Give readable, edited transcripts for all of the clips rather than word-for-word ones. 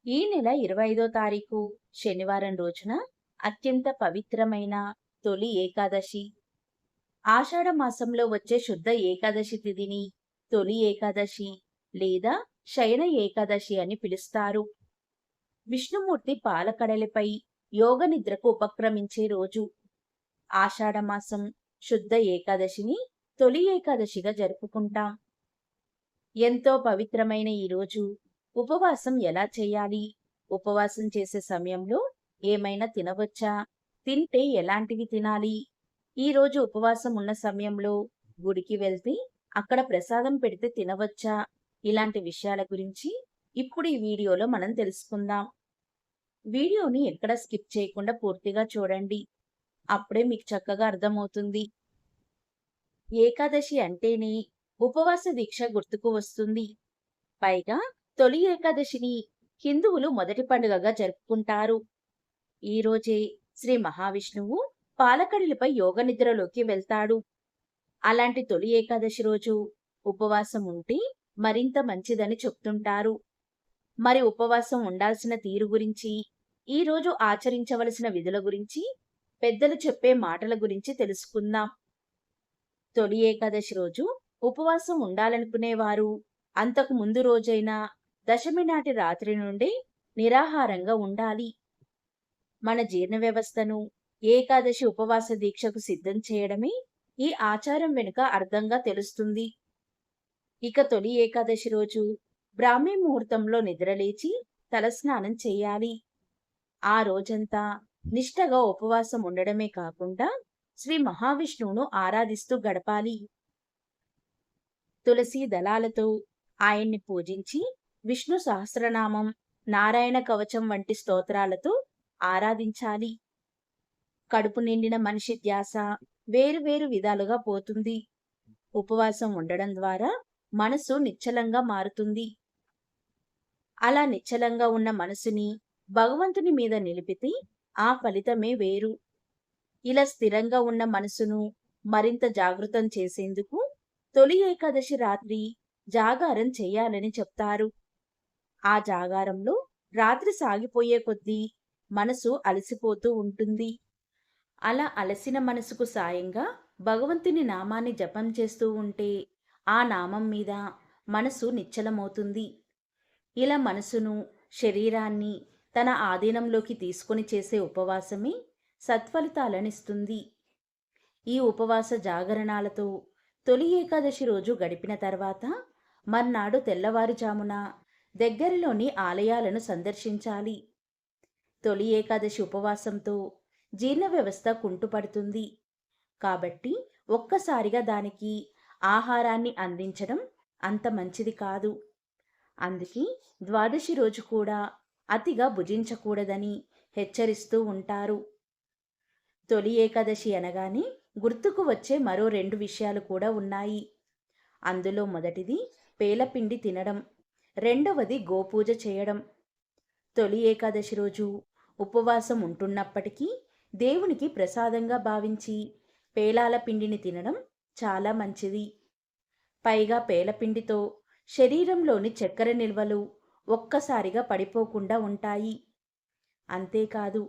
ఈ నెల 25వ తారీఖు శనివారం రోజున అత్యంత పవిత్రమైన తొలి ఏకాదశి. ఆషాఢ మాసంలో వచ్చే శుద్ధ ఏకాదశి తిథిని తొలి ఏకాదశి లేదా శయన ఏకాదశి అని పిలుస్తారు. విష్ణుమూర్తి పాలకడలిపై యోగ నిద్రకు ఉపక్రమించే రోజు. ఆషాఢమాసం శుద్ధ ఏకాదశిని తొలి ఏకాదశిగా జరుపుకుంటాం. ఎంతో పవిత్రమైన ఈ రోజు ఉపవాసం ఎలా చేయాలి? ఉపవాసం చేసే సమయంలో ఏమైనా తినవచ్చా? తింటే ఎలాంటివి తినాలి? ఈ రోజు ఉపవాసం ఉన్న సమయంలో గుడికి వెళ్తే అక్కడ ప్రసాదం పెడితే తినవచ్చా? ఇలాంటి విషయాల గురించి ఇప్పుడు ఈ వీడియోలో మనం తెలుసుకుందాం. వీడియోని ఎక్కడ స్కిప్ చేయకుండా పూర్తిగా చూడండి. అప్పుడే మీకు చక్కగా అర్థమవుతుంది. ఏకాదశి అంటేనే ఉపవాస దీక్ష గుర్తుకు వస్తుంది. పైగా తొలి ఏకాదశిని హిందువులు మొదటి పండుగగా జరుపుకుంటారు. ఈ రోజే శ్రీ మహావిష్ణువు పాలకడలిపై యోగ నిద్రలోకి వెళ్తాడు. అలాంటి తొలి ఏకాదశి రోజు ఉపవాసం ఉంటే మరింత మంచిదని చెప్తుంటారు. మరి ఉపవాసం ఉండాల్సిన తీరు గురించి, ఈ రోజు ఆచరించవలసిన విధుల గురించి, పెద్దలు చెప్పే మాటల గురించి తెలుసుకుందాం. తొలి ఏకాదశి రోజు ఉపవాసం ఉండాలనుకునేవారు అంతకు ముందు రోజైన దశమి నాటి రాత్రి నుండి నిరాహారంగా ఉండాలి. మన జీర్ణ వ్యవస్థను ఏకాదశి ఉపవాస దీక్షకు సిద్ధం చేయడమే ఈ ఆచారం వెనుక అర్థంగా తెలుస్తుంది. ఇక తొలి ఏకాదశి రోజు బ్రాహ్మీ ముహూర్తంలో నిద్రలేచి తలస్నానం చేయాలి. ఆ రోజంతా నిష్టగా ఉపవాసం ఉండడమే కాకుండా శ్రీ మహావిష్ణువును ఆరాధిస్తూ గడపాలి. తులసి దళాలతో ఆయన్ని పూజించి విష్ణు సహస్రనామం, నారాయణ కవచం వంటి స్తోత్రాలతో ఆరాధించాలి. కడుపు నిండిన మనిషి ధ్యాస వేరు విధాలుగా పోతుంది. ఉపవాసం ఉండడం ద్వారా మనసు నిశ్చలంగా మారుతుంది. అలా నిశ్చలంగా ఉన్న మనసుని భగవంతుని మీద నిలిపితే ఆ ఫలితమే వేరు. ఇలా స్థిరంగా ఉన్న మనసును మరింత జాగృతం చేసేందుకు తొలి ఏకాదశి రాత్రి జాగారం చేయాలని చెప్తారు. ఆ జాగారంలో రాత్రి సాగిపోయే కొద్దీ మనసు అలసిపోతూ ఉంటుంది. అలా అలసిన మనసుకు సాయంగా భగవంతుని నామాన్ని జపం చేస్తూ ఉంటే ఆ నామం మీద మనసు నిశ్చలమవుతుంది. ఇలా మనసును, శరీరాన్ని తన ఆధీనంలోకి తీసుకొని చేసే ఉపవాసమే సత్ఫలితాలనిస్తుంది. ఈ ఉపవాస జాగరణాలతో తొలి ఏకాదశి రోజు గడిపిన తర్వాత మర్నాడు తెల్లవారుజామున దగ్గరలోని ఆలయాలను సందర్శించాలి. తొలి ఏకాదశి ఉపవాసంతో జీర్ణ వ్యవస్థ కుంటుపడుతుంది. కాబట్టి ఒక్కసారిగా దానికి ఆహారాన్ని అందించడం అంత మంచిది కాదు. అందుకే ద్వాదశి రోజు కూడా అతిగా భుజించకూడదని హెచ్చరిస్తూ ఉంటారు. తొలి ఏకాదశి అనగానే గుర్తుకు వచ్చే మరో 2 విషయాలు కూడా ఉన్నాయి. అందులో మొదటిది పేలపిండి తినడం, రెండవది గోపూజ చేయడం. తొలి ఏకాదశి రోజు ఉపవాసం ఉంటున్నప్పటికీ దేవునికి ప్రసాదంగా భావించి పేలాల పిండిని తినడం చాలా మంచిది. పైగా పేలపిండితో శరీరంలోని చక్కెర నిల్వలు ఒక్కసారిగా పడిపోకుండా ఉంటాయి. అంతేకాదు,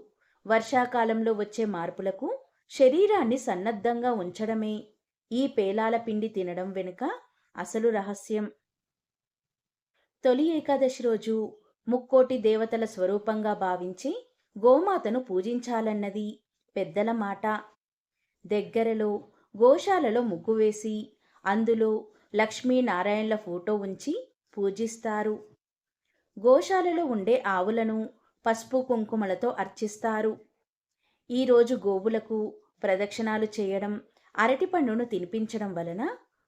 వర్షాకాలంలో వచ్చే మార్పులకు శరీరాన్ని సన్నద్ధంగా ఉంచడమే ఈ పేలాల పిండి తినడం వెనుక అసలు రహస్యం. తొలి ఏకాదశి రోజు ముక్కోటి దేవతల స్వరూపంగా భావించి గోమాతను పూజించాలన్నది పెద్దల మాట. దగ్గరలో గోశాలలో ముగ్గు వేసి అందులో లక్ష్మీనారాయణల ఫోటో ఉంచి పూజిస్తారు. గోశాలలో ఉండే ఆవులను పసుపు కుంకుమలతో అర్చిస్తారు. ఈరోజు గోవులకు ప్రదక్షిణాలు చేయడం, అరటిపండును తినిపించడం వలన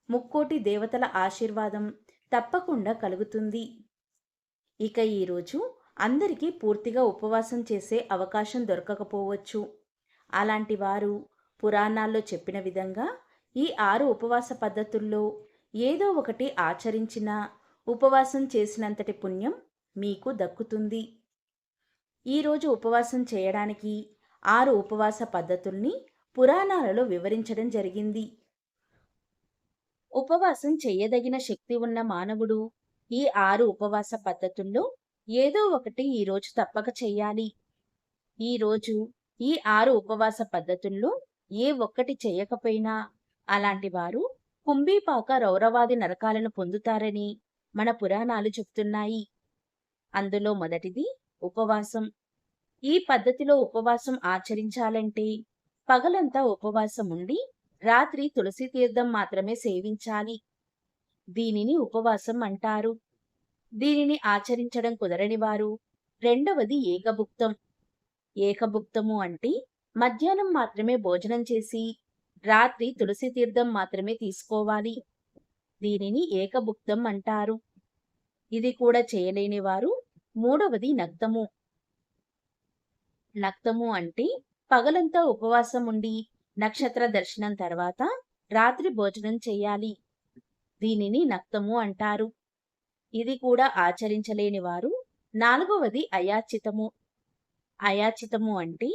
ముక్కోటి దేవతల ఆశీర్వాదం తప్పకుండా కలుగుతుంది. ఇక ఈరోజు అందరికీ పూర్తిగా ఉపవాసం చేసే అవకాశం దొరకకపోవచ్చు. అలాంటి వారు పురాణాల్లో చెప్పిన విధంగా ఈ 6 ఉపవాస పద్ధతుల్లో ఏదో ఒకటి ఆచరించినా ఉపవాసం చేసినంతటి పుణ్యం మీకు దక్కుతుంది. ఈరోజు ఉపవాసం చేయడానికి 6 ఉపవాస పద్ధతుల్ని పురాణాలలో వివరించడం జరిగింది. ఉపవాసం చెయ్యదగిన శక్తి ఉన్న మానవుడు ఈ 6 ఉపవాస పద్ధతుల్లో ఏదో ఒకటి ఈరోజు తప్పక చెయ్యాలి. ఈరోజు ఈ 6 ఉపవాస పద్ధతుల్లో ఏ ఒక్కటి చెయ్యకపోయినా అలాంటి వారు కుంభీపాక రౌరవాది నరకాలను పొందుతారని మన పురాణాలు చెప్తున్నాయి. అందులో మొదటిది ఉపవాసం. ఈ పద్ధతిలో ఉపవాసం ఆచరించాలంటే పగలంతా ఉపవాసం ఉండి రాత్రి తులసి తీర్థం మాత్రమే సేవించాలి. దీనిని ఉపవాసం అంటారు. దీనిని ఆచరించడం కుదరని వారు రెండవది ఏకభుక్తం. ఏకభుక్తము అంటే మధ్యాహ్నం మాత్రమే భోజనం చేసి రాత్రి తులసి తీర్థం మాత్రమే తీసుకోవాలి. దీనిని ఏకభుక్తం అంటారు. ఇది కూడా చేయలేని వారు మూడవది నక్తము. నక్తము అంటే పగలంతా ఉపవాసం ఉండి నక్షత్ర దర్శనం తర్వాత రాత్రి భోజనం చేయాలి. దీనిని నక్తము అంటారు. ఇది కూడా ఆచరించలేని వారు నాలుగవది అయాచితము. అయాచితము అంటే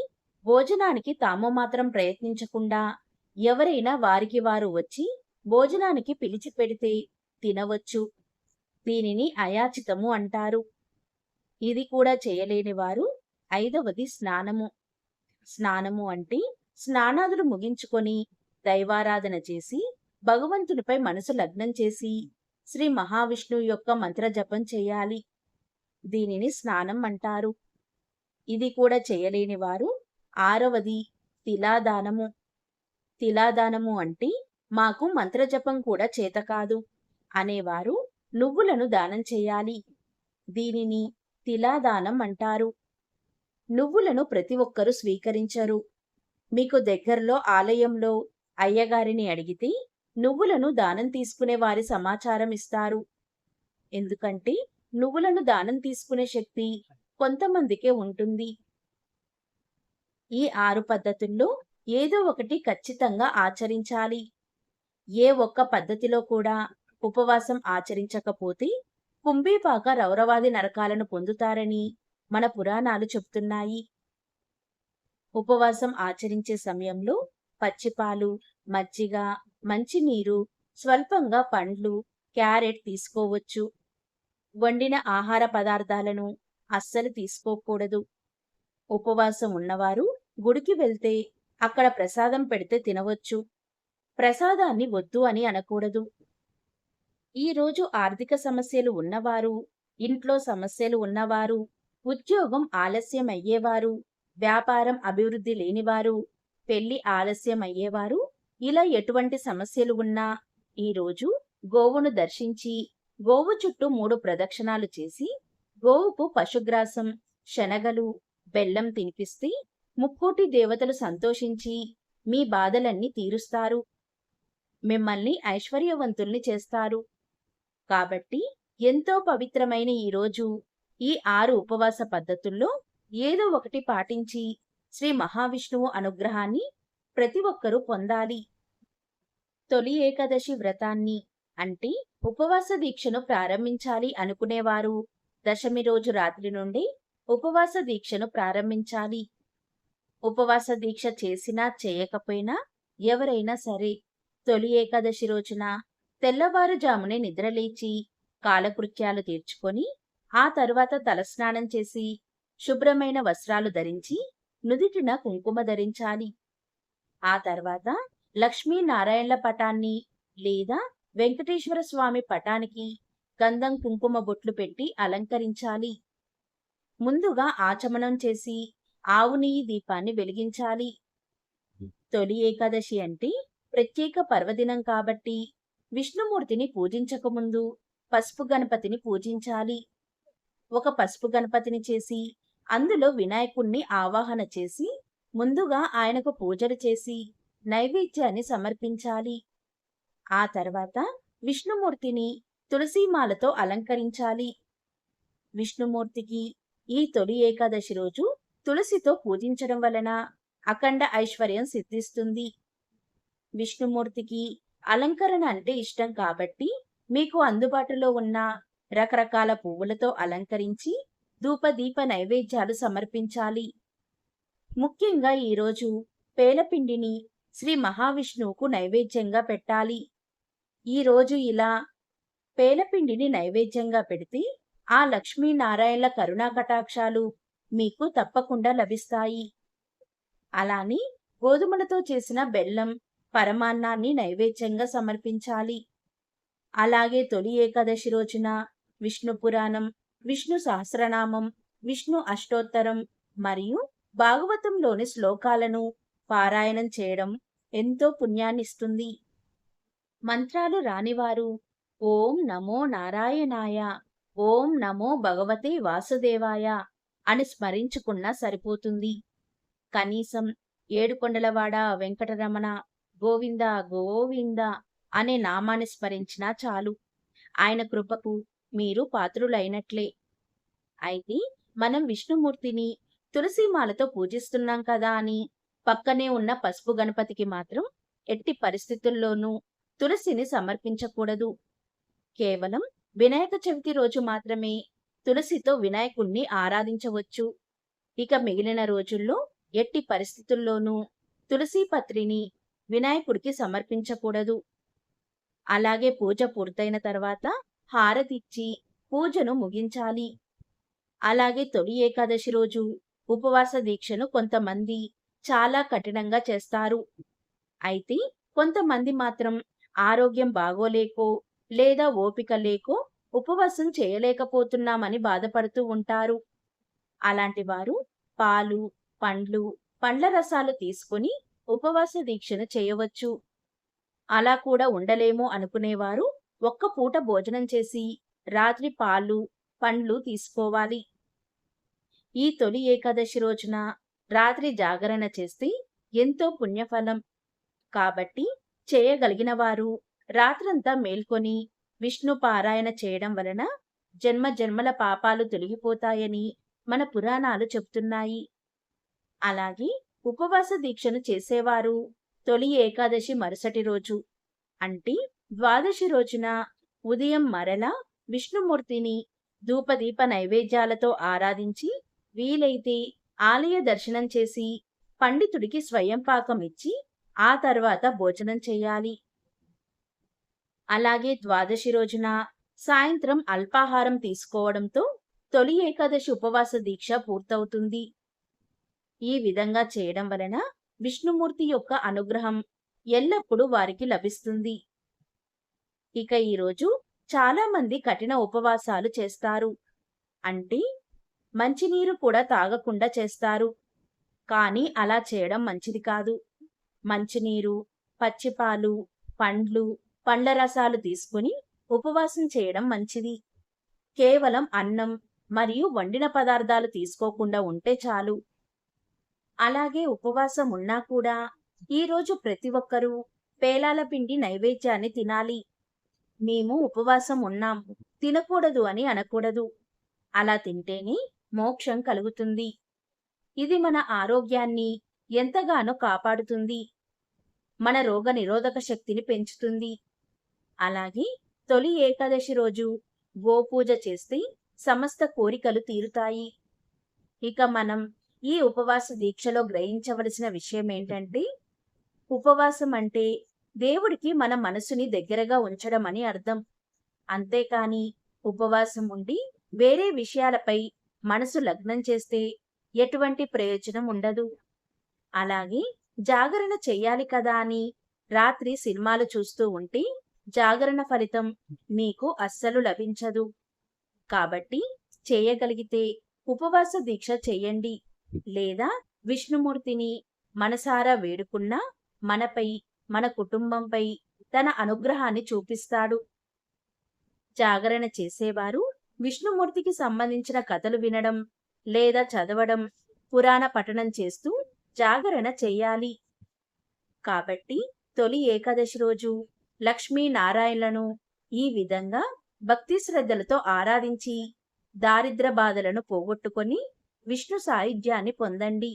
భోజనానికి తాము మాత్రం ప్రయత్నించకుండా ఎవరైనా వారికి వారు వచ్చి భోజనానికి పిలిచి పెడితే తినవచ్చు. దీనిని అయాచితము అంటారు. ఇది కూడా చేయలేని వారు ఐదవది స్నానము. స్నానము అంటే స్నానాదులు ముగించుకొని దైవారాధన చేసి భగవంతునిపై మనసు లగ్నం చేసి శ్రీ మహావిష్ణువు యొక్క మంత్ర జపం చేయాలి. దీనిని స్నానం అంటారు. ఇది కూడా చేయలేని వారు ఆరవది తిలాదానము. తిలాదానము అంటే మాకు మంత్రజపం కూడా చేతకాదు అనేవారు నువ్వులను దానం చేయాలి. దీనిని తిలాదానం అంటారు. నువ్వులను ప్రతి ఒక్కరూ స్వీకరించరు. మీకు దగ్గరలో ఆలయంలో అయ్యగారిని అడిగితే నువ్వులను దానం తీసుకునే వారి సమాచారం ఇస్తారు. ఎందుకంటే నువ్వులను దానం తీసుకునే శక్తి కొంతమందికే ఉంటుంది. ఈ 6 పద్ధతుల్లో ఏదో ఒకటి ఖచ్చితంగా ఆచరించాలి. ఏ ఒక్క పద్ధతిలో కూడా ఉపవాసం ఆచరించకపోతే కుంభీపాక రౌరవాది నరకాలను పొందుతారని మన పురాణాలు చెప్తున్నాయి. ఉపవాసం ఆచరించే సమయంలో పచ్చిపాలు, మజ్జిగ, మంచినీరు, స్వల్పంగా పండ్లు, క్యారెట్ తీసుకోవచ్చు. వండిన ఆహార పదార్థాలను అస్సలు తీసుకోకూడదు. ఉపవాసం ఉన్నవారు గుడికి వెళ్తే అక్కడ ప్రసాదం పెడితే తినవచ్చు. ప్రసాదాన్ని వద్దు అని అనకూడదు. ఈరోజు ఆర్థిక సమస్యలు ఉన్నవారు, ఇంట్లో సమస్యలు ఉన్నవారు, ఉద్యోగం ఆలస్యం అయ్యేవారు, వ్యాపారం అభివృద్ధి లేనివారు, పెళ్లి ఆలస్యం అయ్యేవారు, ఇలా ఎటువంటి సమస్యలు ఉన్నా ఈరోజు గోవును దర్శించి గోవు చుట్టూ 3 ప్రదక్షిణాలు చేసి గోవుకు పశుగ్రాసం, శనగలు, బెల్లం తినిపిస్తే ముక్కోటి దేవతలు సంతోషించి మీ బాధలన్నీ తీరుస్తారు. మిమ్మల్ని ఐశ్వర్యవంతుల్ని చేస్తారు. కాబట్టి ఎంతో పవిత్రమైన ఈరోజు ఈ 6 ఉపవాస పద్ధతుల్లో ఏదో ఒకటి పాటించి శ్రీ మహావిష్ణువు అనుగ్రహాన్ని ప్రతి ఒక్కరూ పొందాలి. తొలి ఏకాదశి వ్రతాన్ని అంటే ఉపవాస దీక్షను ప్రారంభించాలి అనుకునేవారు దశమి రోజు రాత్రి నుండి ఉపవాస దీక్షను ప్రారంభించాలి. ఉపవాస దీక్ష చేసినా చేయకపోయినా ఎవరైనా సరే తొలి ఏకాదశి రోజున తెల్లవారుజామునే నిద్రలేచి కాలకృత్యాలు తీర్చుకొని ఆ తరువాత తలస్నానం చేసి శుభ్రమైన వస్త్రాలు ధరించి నుదిటిన కుంకుమ ధరించాలి. ఆ తర్వాత లక్ష్మీనారాయణల పటాన్ని లేదా వెంకటేశ్వర స్వామి పటానికి గంధం కుంకుమ బొట్లు పెట్టి అలంకరించాలి. ముందుగా ఆచమనం చేసి ఆవు నెయ్యి దీపాన్ని వెలిగించాలి. తొలి ఏకాదశి అంటే ప్రత్యేక పర్వదినం కాబట్టి విష్ణుమూర్తిని పూజించకముందు పసుపు గణపతిని పూజించాలి. ఒక పసుపు గణపతిని చేసి అందులో వినాయకుణ్ణి ఆవాహన చేసి ముందుగా ఆయనకు పూజలు చేసి నైవేద్యాన్ని సమర్పించాలి. ఆ తర్వాత విష్ణుమూర్తిని తులసీమాలతో అలంకరించాలి. విష్ణుమూర్తికి ఈ తొలి ఏకాదశి రోజు తులసితో పూజించడం వలన అఖండ ఐశ్వర్యం సిద్ధిస్తుంది. విష్ణుమూర్తికి అలంకరణ అంటే ఇష్టం కాబట్టి మీకు అందుబాటులో ఉన్న రకరకాల పువ్వులతో అలంకరించి ధూపదీప నైవేద్యాలు సమర్పించాలి. ముఖ్యంగా ఈరోజు పేలపిండిని శ్రీ మహావిష్ణువుకు నైవేద్యంగా పెట్టాలి. ఈరోజు ఇలా పేలపిండిని నైవేద్యంగా పెడితే ఆ లక్ష్మీనారాయణల కరుణా కటాక్షాలు మీకు తప్పకుండా లభిస్తాయి. అలానే గోధుమలతో చేసిన బెల్లం, పరమాన్నాన్ని నైవేద్యంగా సమర్పించాలి. అలాగే తొలి ఏకాదశి రోజున విష్ణు పురాణం, విష్ణు సహస్రనామం, విష్ణు అష్టోత్తరం మరియు భాగవతంలోని శ్లోకాలను పారాయణం చేయడం ఎంతో పుణ్యాన్నిస్తుంది. మంత్రాలు రానివారు ఓం నమో నారాయణాయ, ఓం నమో భగవతే వాసుదేవాయ అని స్మరించుకున్నా సరిపోతుంది. కనీసం ఏడుకొండలవాడ వెంకటరమణ గోవింద గోవింద అనే నామాన్ని స్మరించినా చాలు. ఆయన కృపకు మీరు పాత్రులైనట్లే. అయితే మనం విష్ణుమూర్తిని తులసిమాలతో పూజిస్తున్నాం కదా అని పక్కనే ఉన్న పసుపు గణపతికి మాత్రం ఎట్టి పరిస్థితుల్లోనూ తులసిని సమర్పించకూడదు. కేవలం వినాయక చవితి రోజు మాత్రమే తులసితో వినాయకుణ్ణి ఆరాధించవచ్చు. ఇక మిగిలిన రోజుల్లో ఎట్టి పరిస్థితుల్లోనూ తులసి పత్రిని వినాయకుడికి సమర్పించకూడదు. అలాగే పూజ పూర్తయిన తర్వాత హారతిచ్చి పూజను ముగించాలి. అలాగే తొలి ఏకాదశి రోజు ఉపవాస దీక్షను కొంతమంది చాలా కఠినంగా చేస్తారు. అయితే కొంతమంది మాత్రం ఆరోగ్యం బాగోలేకో లేదా ఓపిక లేకో ఉపవాసం చేయలేకపోతున్నామని బాధపడుతూ ఉంటారు. అలాంటి వారు పాలు, పండ్లు, పండ్ల రసాలు తీసుకుని ఉపవాస దీక్షను చేయవచ్చు. అలా కూడా ఉండలేమో అనుకునేవారు ఒక్క పూట భోజనం చేసి రాత్రి పాలు, పండ్లు తీసుకోవాలి. ఈ తొలి ఏకాదశి రోజున రాత్రి జాగరణ చేస్తే ఎంతో పుణ్యఫలం. కాబట్టి చేయగలిగిన వారు రాత్రంతా మేల్కొని విష్ణు పారాయణ చేయడం వలన జన్మ జన్మల పాపాలు తొలగిపోతాయని మన పురాణాలు చెప్తున్నాయి. అలాగే ఉపవాస దీక్షను చేసేవారు తొలి ఏకాదశి మరుసటి రోజు అంటే ద్వాదశి రోజున ఉదయం మరలా విష్ణుమూర్తిని ధూపదీప నైవేద్యాలతో ఆరాధించి వీలైతే ఆలయ దర్శనం చేసి పండితుడికి స్వయం పాకం ఇచ్చి ఆ తర్వాత భోజనం చేయాలి. అలాగే ద్వాదశి రోజున సాయంత్రం అల్పాహారం తీసుకోవడంతో తొలి ఏకాదశి ఉపవాస దీక్ష పూర్తవుతుంది. ఈ విధంగా చేయడం వలన విష్ణుమూర్తి యొక్క అనుగ్రహం ఎల్లప్పుడూ వారికి లభిస్తుంది. ఇక ఈరోజు చాలా మంది కఠిన ఉపవాసాలు చేస్తారు. అంటే మంచినీరు కూడా తాగకుండా చేస్తారు. కానీ అలా చేయడం మంచిది కాదు. మంచినీరు, పచ్చిపాలు, పండ్లు, పండ్ల రసాలు తీసుకుని ఉపవాసం చేయడం మంచిది. కేవలం అన్నం మరియు వండిన పదార్థాలు తీసుకోకుండా ఉంటే చాలు. అలాగే ఉపవాసం ఉన్నా కూడా ఈరోజు ప్రతి ఒక్కరూ పేలాల పిండి నైవేద్యాన్ని తినాలి. మేము ఉపవాసం ఉన్నాం, తినకూడదు అని అనకూడదు. అలా తింటేనే మోక్షం కలుగుతుంది. ఇది మన ఆరోగ్యాన్ని ఎంతగానో కాపాడుతుంది. మన రోగ నిరోధక శక్తిని పెంచుతుంది. అలాగే తొలి ఏకాదశి రోజు గోపూజ చేస్తే సమస్త కోరికలు తీరుతాయి. ఇక మనం ఈ ఉపవాస దీక్షలో గ్రహించవలసిన విషయం ఏంటంటే, ఉపవాసం అంటే దేవుడికి మన మనసుని దగ్గరగా ఉంచడం అని అర్థం. అంతేకాని ఉపవాసం ఉండి వేరే విషయాలపై మనసు లగ్నం చేస్తే ఎటువంటి ప్రయోజనం ఉండదు. అలాగే జాగరణ చెయ్యాలి కదా అని రాత్రి సినిమాలు చూస్తూ ఉంటే జాగరణ ఫలితం మీకు అస్సలు లభించదు. కాబట్టి చేయగలిగితే ఉపవాస దీక్ష చెయ్యండి. లేదా విష్ణుమూర్తిని మనసారా వేడుకున్నా మనపై, మన కుటుంబంపై తన అనుగ్రహాన్ని చూపిస్తాడు. జాగరణ చేసేవారు విష్ణుమూర్తికి సంబంధించిన కథలు వినడం లేదా చదవడం, పురాణ పఠనం చేస్తూ జాగరణ చెయ్యాలి. కాబట్టి తొలి ఏకాదశి రోజు లక్ష్మీనారాయణలను ఈ విధంగా భక్తి శ్రద్ధలతో ఆరాధించి దారిద్ర బాధలను పోగొట్టుకొని విష్ణు సాయుధ్యాన్ని పొందండి.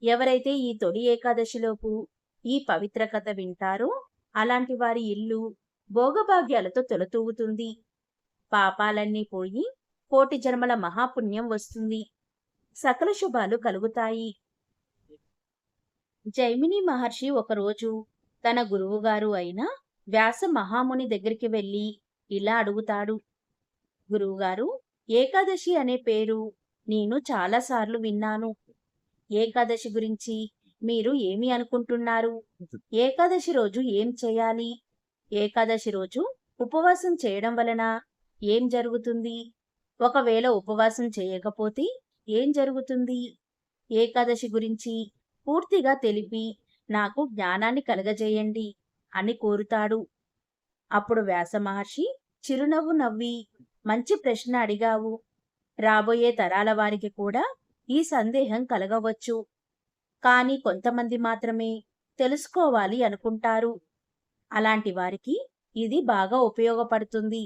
ఎవరైతే ఈ తొలి ఏకాదశిలోపు ఈ పవిత్ర కథ వింటారో అలాంటి వారి ఇల్లు భోగభాగ్యాలతో తొలతూగుతుంది. పాపాలన్నీ పోయి కోటి జన్మల మహాపుణ్యం వస్తుంది. సకల శుభాలు కలుగుతాయి. జైమిని మహర్షి ఒకరోజు తన గురువుగారు అయిన వ్యాస మహాముని దగ్గరికి వెళ్ళి ఇలా అడుగుతాడు. గురువుగారు, ఏకాదశి అనే పేరు నేను చాలాసార్లు విన్నాను. ఏకాదశి గురించి మీరు ఏమి అనుకుంటున్నారు? ఏకాదశి రోజు ఏం చేయాలి? ఏకాదశి రోజు ఉపవాసం చేయడం వలన ఏం జరుగుతుంది? ఒకవేళ ఉపవాసం చేయకపోతే ఏం జరుగుతుంది? ఏకాదశి గురించి పూర్తిగా తెలిపి నాకు జ్ఞానాన్ని కలగజేయండి అని కోరుతాడు. అప్పుడు వ్యాస మహర్షి చిరునవ్వు నవ్వి, మంచి ప్రశ్న అడిగావు. రాబోయే తరాల వారికి కూడా ఈ సందేహం కలగవచ్చు. కానీ కొంతమంది మాత్రమే తెలుసుకోవాలి అనుకుంటారు. అలాంటి వారికి ఇది బాగా ఉపయోగపడుతుంది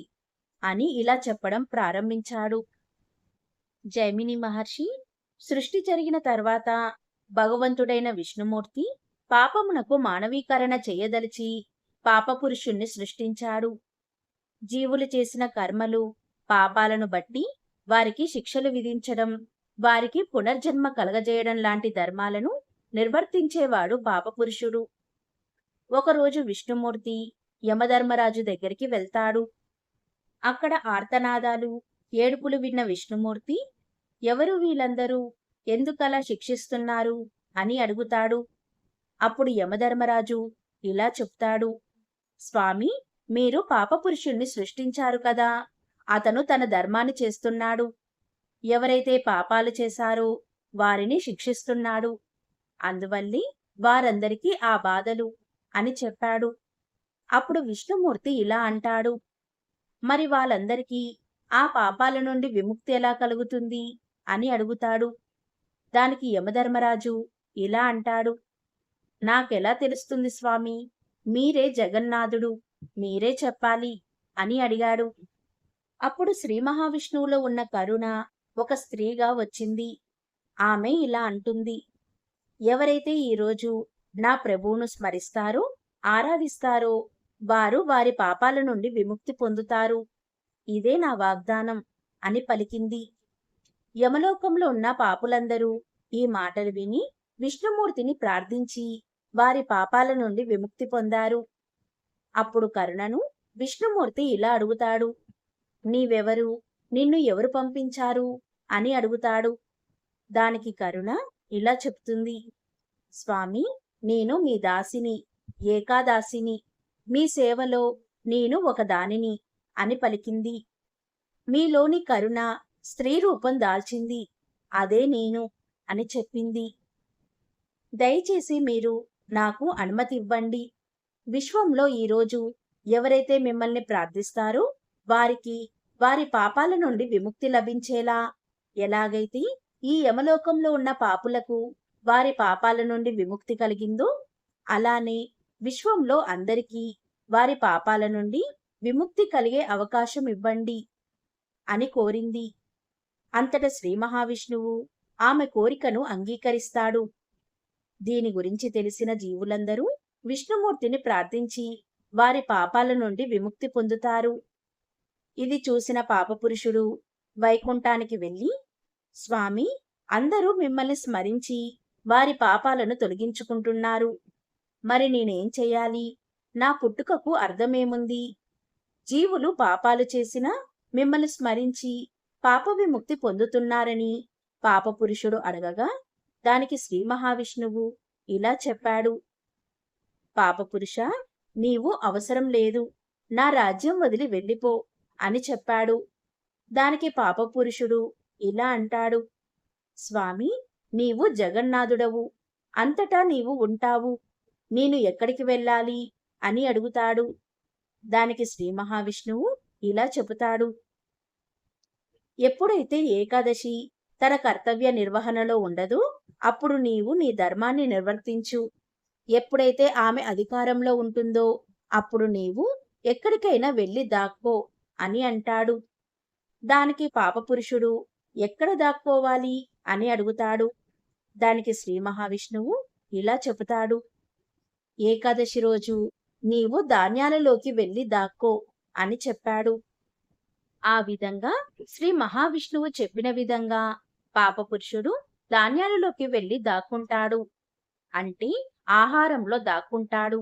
అని ఇలా చెప్పడం ప్రారంభించాడు. జైమిని మహర్షి, సృష్టి జరిగిన తర్వాత భగవంతుడైన విష్ణుమూర్తి పాపమునకు మానవీకరణ చేయదలిచి పాపపురుషుణ్ణి సృష్టించాడు. జీవులు చేసిన కర్మలు, పాపాలను బట్టి వారికి శిక్షలు విధించడం, వారికి పునర్జన్మ కలగజేయడం లాంటి ధర్మాలను నిర్వర్తించేవాడు పాపపురుషుడు. ఒకరోజు విష్ణుమూర్తి యమధర్మరాజు దగ్గరికి వెళ్తాడు. అక్కడ ఆర్తనాదాలు, ఏడుపులు విన్న విష్ణుమూర్తి, ఎవరు వీళ్ళందరూ, ఎందుకలా శిక్షిస్తున్నారు అని అడుగుతాడు. అప్పుడు యమధర్మరాజు ఇలా చెప్తాడు, స్వామి, మీరు పాపపురుషుణ్ణి సృష్టించారు కదా, అతను తన ధర్మాన్ని చేస్తున్నాడు. ఎవరైతే పాపాలు చేశారో వారిని శిక్షిస్తున్నాడు. అందువల్లే వారందరికీ ఆ బాధలు అని చెప్పాడు. అప్పుడు విష్ణుమూర్తి ఇలా అంటాడు, మరి వాళ్ళందరికీ ఆ పాపాల నుండి విముక్తి ఎలా కలుగుతుంది అని అడుగుతాడు. దానికి యమధర్మరాజు ఇలా అంటాడు, నాకెలా తెలుస్తుంది స్వామి, మీరే జగన్నాథుడు, మీరే చెప్పాలి అని అడిగాడు. అప్పుడు శ్రీ మహావిష్ణువులో ఉన్న కరుణ ఒక స్త్రీగా వచ్చింది. ఆమె ఇలా అంటుంది, ఎవరైతే ఈరోజు నా ప్రభువును స్మరిస్తారో, ఆరాధిస్తారో వారు వారి పాపాల నుండి విముక్తి పొందుతారు. ఇదే నా వాగ్దానం అని పలికింది. యమలోకంలో ఉన్న పాపులందరూ ఈ మాటలు విని విష్ణుమూర్తిని ప్రార్థించి వారి పాపాల నుండి విముక్తి పొందారు. అప్పుడు కరుణను విష్ణుమూర్తి ఇలా అడుగుతాడు, నీవెవరు, నిన్ను ఎవరు పంపించారు అని అడుగుతాడు. దానికి కరుణ ఇలా చెప్తుంది, స్వామి, నేను మీ దాసిని, ఏకాదాసిని, మీ సేవలో నేను ఒక దానిని అని పలికింది. మీలోని కరుణ స్త్రీ రూపం దాల్చింది, అదే నేను అని చెప్పింది. దయచేసి మీరు నాకు అనుమతి ఇవ్వండి. విశ్వంలో ఈరోజు ఎవరైతే మిమ్మల్ని ప్రార్థిస్తారో వారికి వారి పాపాల నుండి విముక్తి లభించేలా, ఎలాగైతే ఈ యమలోకంలో ఉన్న పాపులకు వారి పాపాల నుండి విముక్తి కలిగిందో, అలానే విశ్వంలో అందరికీ వారి పాపాల నుండి విముక్తి కలిగే అవకాశం ఇవ్వండి అని కోరింది. అంతట శ్రీ మహావిష్ణువు ఆమె కోరికను అంగీకరిస్తాడు. దీని గురించి తెలిసిన జీవులందరూ విష్ణుమూర్తిని ప్రార్థించి వారి పాపాల నుండి విముక్తి పొందుతారు. ఇది చూసిన పాపపురుషుడు వైకుంఠానికి వెళ్ళి, స్వామి, అందరూ మిమ్మల్ని స్మరించి వారి పాపాలను తొలగించుకుంటున్నారు. మరి నేనేం చెయ్యాలి? నా పుట్టుకకు అర్థమేముంది? జీవులు పాపాలు చేసినా మిమ్మల్ని స్మరించి పాప విముక్తి పొందుతున్నారని పాపపురుషుడు అడగగా, దానికి శ్రీ మహావిష్ణువు ఇలా చెప్పాడు, పాపపురుష, నీవు అవసరం లేదు, నా రాజ్యం వదిలి వెళ్ళిపో అని చెప్పాడు. దానికి పాపపురుషుడు ఇలా అంటాడు, స్వామి, నీవు జగన్నాథుడవు, అంతటా నీవు ఉంటావు, నేను ఎక్కడికి వెళ్ళాలి అని అడుగుతాడు. దానికి శ్రీ మహావిష్ణువు ఇలా చెబుతాడు, ఎప్పుడైతే ఏకాదశి తన కర్తవ్య నిర్వహణలో ఉండదో అప్పుడు నీవు నీ ధర్మాన్ని నిర్వర్తించు. ఎప్పుడైతే ఆమె అధికారంలో ఉంటుందో అప్పుడు నీవు ఎక్కడికైనా వెళ్ళి దాక్కో అని అంటాడు. దానికి పాపపురుషుడు ఎక్కడ దాక్కోవాలి అని అడుగుతాడు. దానికి శ్రీ మహావిష్ణువు ఇలా చెబుతాడు, ఏకాదశి రోజు నీవు ధాన్యాలలోకి వెళ్ళి దాక్కో అని చెప్పాడు. ఆ విధంగా శ్రీ మహావిష్ణువు చెప్పిన విధంగా పాపపురుషుడు ధాన్యాలలోకి వెళ్ళి దాక్కుంటాడు. అంటే ఆహారంలో దాక్కుంటాడు.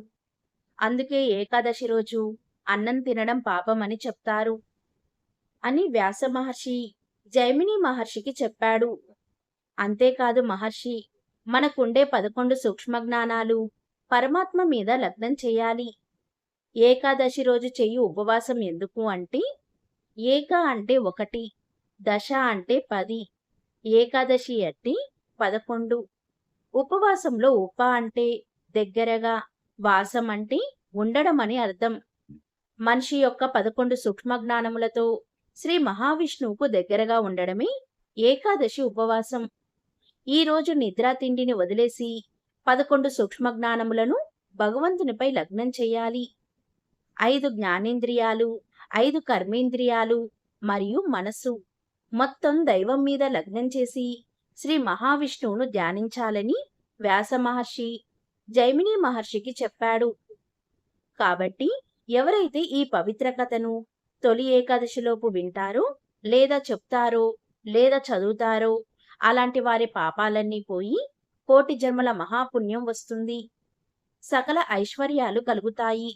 అందుకే ఏకాదశి రోజు అన్నం తినడం పాపమని చెప్తారు. అని వ్యాస మహర్షి జైమిని మహర్షికి చెప్పాడు. అంతేకాదు మహర్షి, మనకుండే 11 సూక్ష్మజ్ఞానాలు పరమాత్మ మీద లగ్నం చేయాలి. ఏకాదశి రోజు చెయ్యి ఉపవాసం ఎందుకు అంటే, ఏక అంటే 1, దశ అంటే 10, ఏకాదశి అంటే 11. ఉపవాసంలో ఉప అంటే దగ్గరగా, వాసం అంటే ఉండడం అని అర్థం. మనిషి యొక్క 11 సూక్ష్మజ్ఞానములతో శ్రీ మహావిష్ణువుకు దగ్గరగా ఉండడమే ఏకాదశి ఉపవాసం. ఈ రోజు నిద్రా తిండిని వదిలేసి 11 సూక్ష్మజ్ఞానములను భగవంతునిపై లగ్నం చేయాలి. 5 జ్ఞానేంద్రియాలు, 5 కర్మేంద్రియాలు మరియు మనసు మొత్తం దైవం మీద లగ్నం చేసి శ్రీ మహావిష్ణువును ధ్యానించాలని వ్యాస మహర్షి జైమిని మహర్షికి చెప్పాడు. కాబట్టి ఎవరైతే ఈ పవిత్ర కథను తొలి ఏకాదశిలోపు వింటారో, లేదా చెప్తారో, లేదా చదువుతారో, అలాంటి వారి పాపాలన్నీ పోయి కోటి జన్మల మహాపుణ్యం వస్తుంది. సకల ఐశ్వర్యాలు కలుగుతాయి.